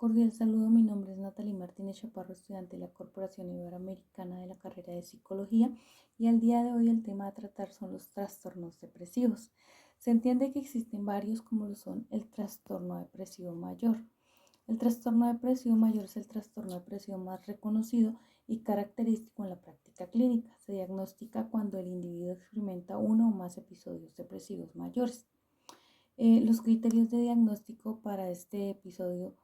Cordial saludo, mi nombre es Natalie Martínez Chaparro, estudiante de la Corporación Iberoamericana de la carrera de Psicología, y al día de hoy el tema a tratar son los trastornos depresivos. Se entiende que existen varios como lo son el trastorno depresivo mayor. El trastorno depresivo mayor es el trastorno depresivo más reconocido y característico en la práctica clínica. Se diagnostica cuando el individuo experimenta uno o más episodios depresivos mayores. Los criterios de diagnóstico para este episodio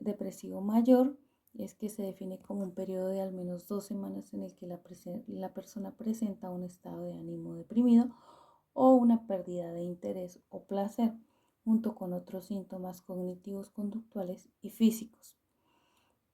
depresivo mayor es que se define como un periodo de al menos 2 semanas en el que la persona presenta un estado de ánimo deprimido o una pérdida de interés o placer, junto con otros síntomas cognitivos, conductuales y físicos.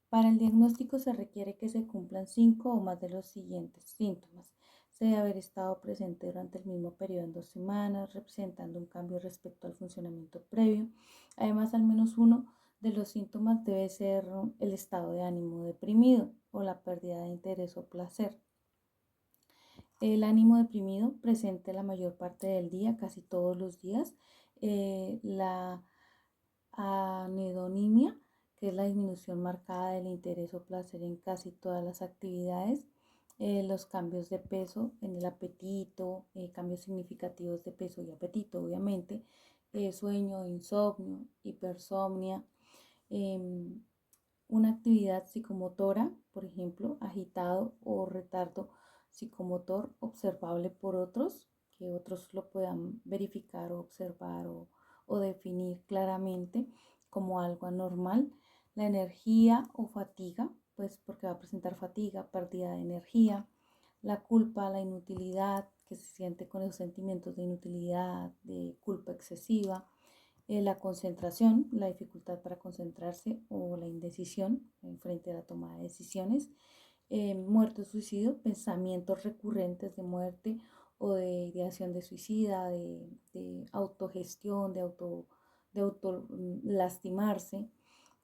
Para el diagnóstico se requiere que se cumplan 5 o más de los siguientes síntomas. Se debe haber estado presente durante el mismo periodo en 2 semanas, representando un cambio respecto al funcionamiento previo. Además, al menos uno de los síntomas debe ser el estado de ánimo deprimido o la pérdida de interés o placer. El ánimo deprimido presente la mayor parte del día, casi todos los días. La anhedonimia, que es la disminución marcada del interés o placer en casi todas las actividades. Los cambios de peso en el apetito, cambios significativos de peso y apetito, obviamente, sueño, insomnio, hipersomnia, una actividad psicomotora, por ejemplo, agitado o retardo psicomotor observable por otros, que otros lo puedan verificar o observar o definir claramente como algo anormal. La energía o fatiga, pues porque va a presentar fatiga, pérdida de energía. La culpa, la inutilidad, que se siente con esos sentimientos de inutilidad, de culpa excesiva. La concentración, la dificultad para concentrarse o la indecisión frente a la toma de decisiones. Muerte o suicidio, pensamientos recurrentes de muerte o de ideación de suicida, de autogestión, de auto lastimarse.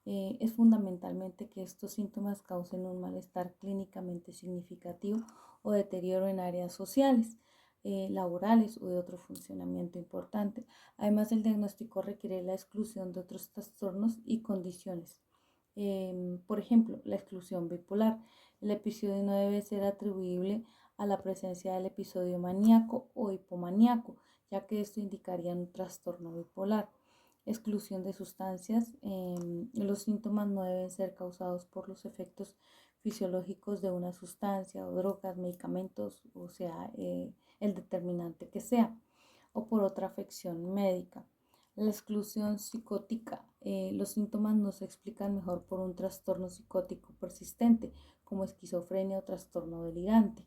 Es fundamentalmente que estos síntomas causen un malestar clínicamente significativo o deterioro en áreas sociales, laborales o de otro funcionamiento importante. Además, el diagnóstico requiere la exclusión de otros trastornos y condiciones. Por ejemplo, la exclusión bipolar. El episodio no debe ser atribuible a la presencia del episodio maníaco o hipomaníaco, ya que esto indicaría un trastorno bipolar. Exclusión de sustancias. Los síntomas no deben ser causados por los efectos fisiológicos de una sustancia o drogas, medicamentos, o sea, el determinante que sea, o por otra afección médica. La exclusión psicótica. Los síntomas no se explican mejor por un trastorno psicótico persistente, como esquizofrenia o trastorno delirante.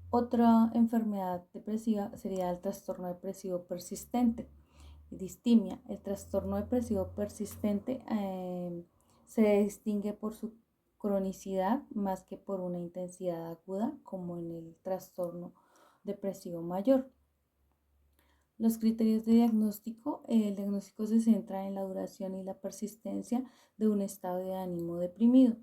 Otra enfermedad depresiva sería el trastorno depresivo persistente. Distimia. El trastorno depresivo persistente se distingue por su cronicidad más que por una intensidad aguda, como en el trastorno depresivo mayor. Los criterios de diagnóstico. El diagnóstico se centra en la duración y la persistencia de un estado de ánimo deprimido.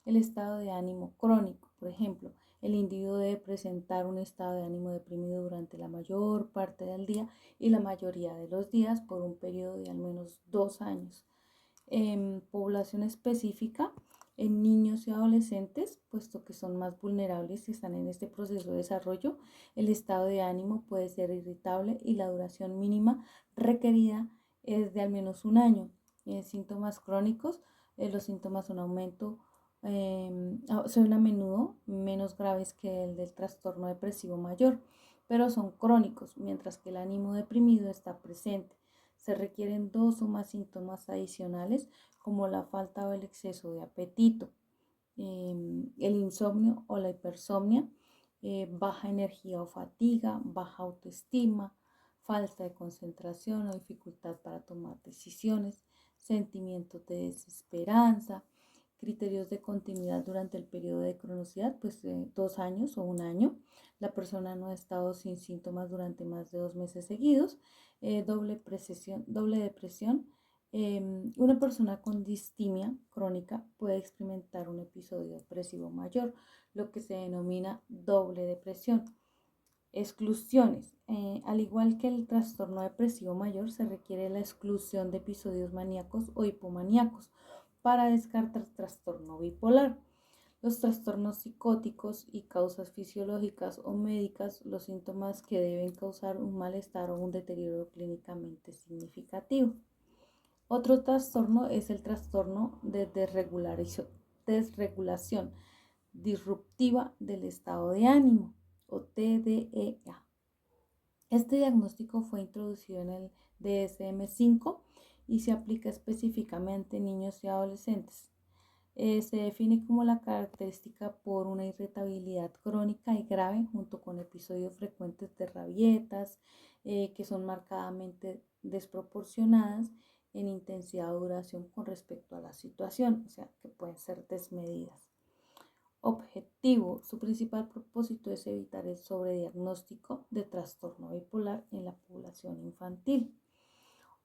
El estado de ánimo crónico, por ejemplo, el individuo debe presentar un estado de ánimo deprimido durante la mayor parte del día y la mayoría de los días por un periodo de al menos 2 años. En población específica, en niños y adolescentes, puesto que son más vulnerables y están en este proceso de desarrollo, el estado de ánimo puede ser irritable y la duración mínima requerida es de al menos un año. Síntomas crónicos. Los síntomas son aumento, son a menudo menos graves que el del trastorno depresivo mayor, pero son crónicos, mientras que el ánimo deprimido está presente. Se requieren 2 o más síntomas adicionales, como la falta o el exceso de apetito, el insomnio o la hipersomnia, baja energía o fatiga, baja autoestima, falta de concentración o dificultad para tomar decisiones, sentimientos de desesperanza. Criterios de continuidad durante el periodo de cronosidad, pues 2 años o un año. La persona no ha estado sin síntomas durante más de 2 meses seguidos. Doble depresión. Una persona con distimia crónica puede experimentar un episodio depresivo mayor, lo que se denomina doble depresión. Exclusiones. Al igual que el trastorno depresivo mayor, se requiere la exclusión de episodios maníacos o hipomaníacos, para descartar trastorno bipolar. Los trastornos psicóticos y causas fisiológicas o médicas, los síntomas que deben causar un malestar o un deterioro clínicamente significativo. Otro trastorno es el trastorno de desregulación disruptiva del estado de ánimo o TDEA. Este diagnóstico fue introducido en el DSM-5 y se aplica específicamente en niños y adolescentes. Se define como la característica por una irritabilidad crónica y grave junto con episodios frecuentes de rabietas que son marcadamente desproporcionadas en intensidad o duración con respecto a la situación, o sea, que pueden ser desmedidas. Objetivo. Su principal propósito es evitar el sobrediagnóstico de trastorno bipolar en la población infantil.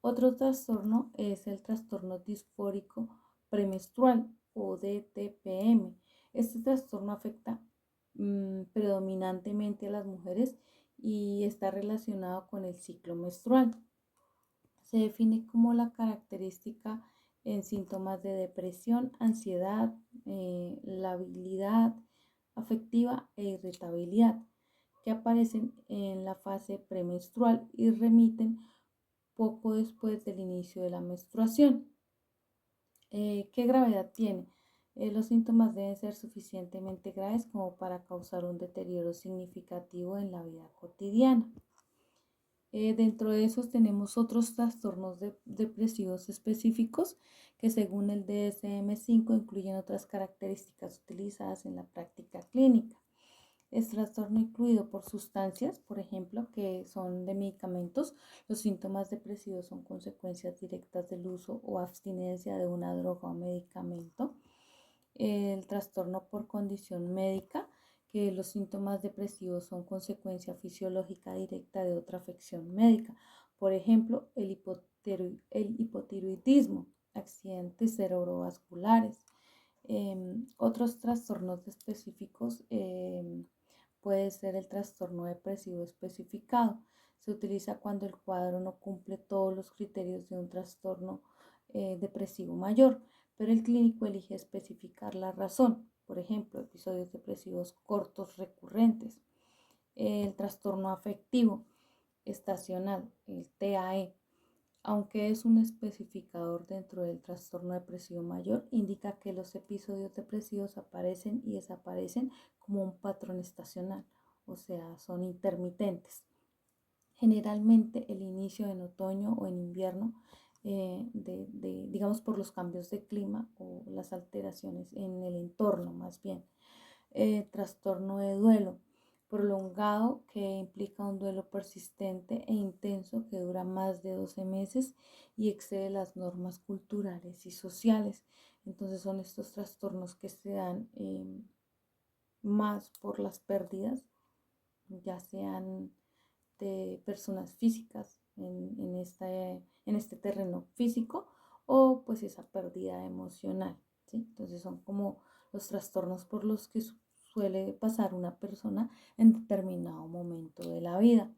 Otro trastorno es el trastorno disfórico premenstrual o DTPM. Este trastorno afecta predominantemente a las mujeres y está relacionado con el ciclo menstrual. Se define como la característica en síntomas de depresión, ansiedad, labilidad afectiva e irritabilidad que aparecen en la fase premenstrual y remiten poco después del inicio de la menstruación. ¿Qué gravedad tiene? Los síntomas deben ser suficientemente graves como para causar un deterioro significativo en la vida cotidiana. Dentro de esos tenemos otros trastornos depresivos específicos que según el DSM-5 incluyen otras características utilizadas en la práctica clínica. Es trastorno incluido por sustancias, por ejemplo, que son de medicamentos. Los síntomas depresivos son consecuencias directas del uso o abstinencia de una droga o medicamento. El trastorno por condición médica, que los síntomas depresivos son consecuencia fisiológica directa de otra afección médica. Por ejemplo, el hipotiroidismo, accidentes cerebrovasculares. Otros trastornos específicos puede ser el trastorno depresivo especificado. Se utiliza cuando el cuadro no cumple todos los criterios de un trastorno depresivo mayor, pero el clínico elige especificar la razón. Por ejemplo, episodios depresivos cortos recurrentes. El trastorno afectivo estacional, el TAE, aunque es un especificador dentro del trastorno depresivo mayor, indica que los episodios depresivos aparecen y desaparecen como un patrón estacional, o sea, son intermitentes. Generalmente el inicio en otoño o en invierno, digamos por los cambios de clima o las alteraciones en el entorno más bien. Trastorno de duelo prolongado que implica un duelo persistente e intenso que dura más de 12 meses y excede las normas culturales y sociales. Entonces son estos trastornos que se dan más por las pérdidas, ya sean de personas físicas en este terreno físico o pues esa pérdida emocional, ¿sí? Entonces son como los trastornos por los que suele pasar una persona en determinado momento de la vida.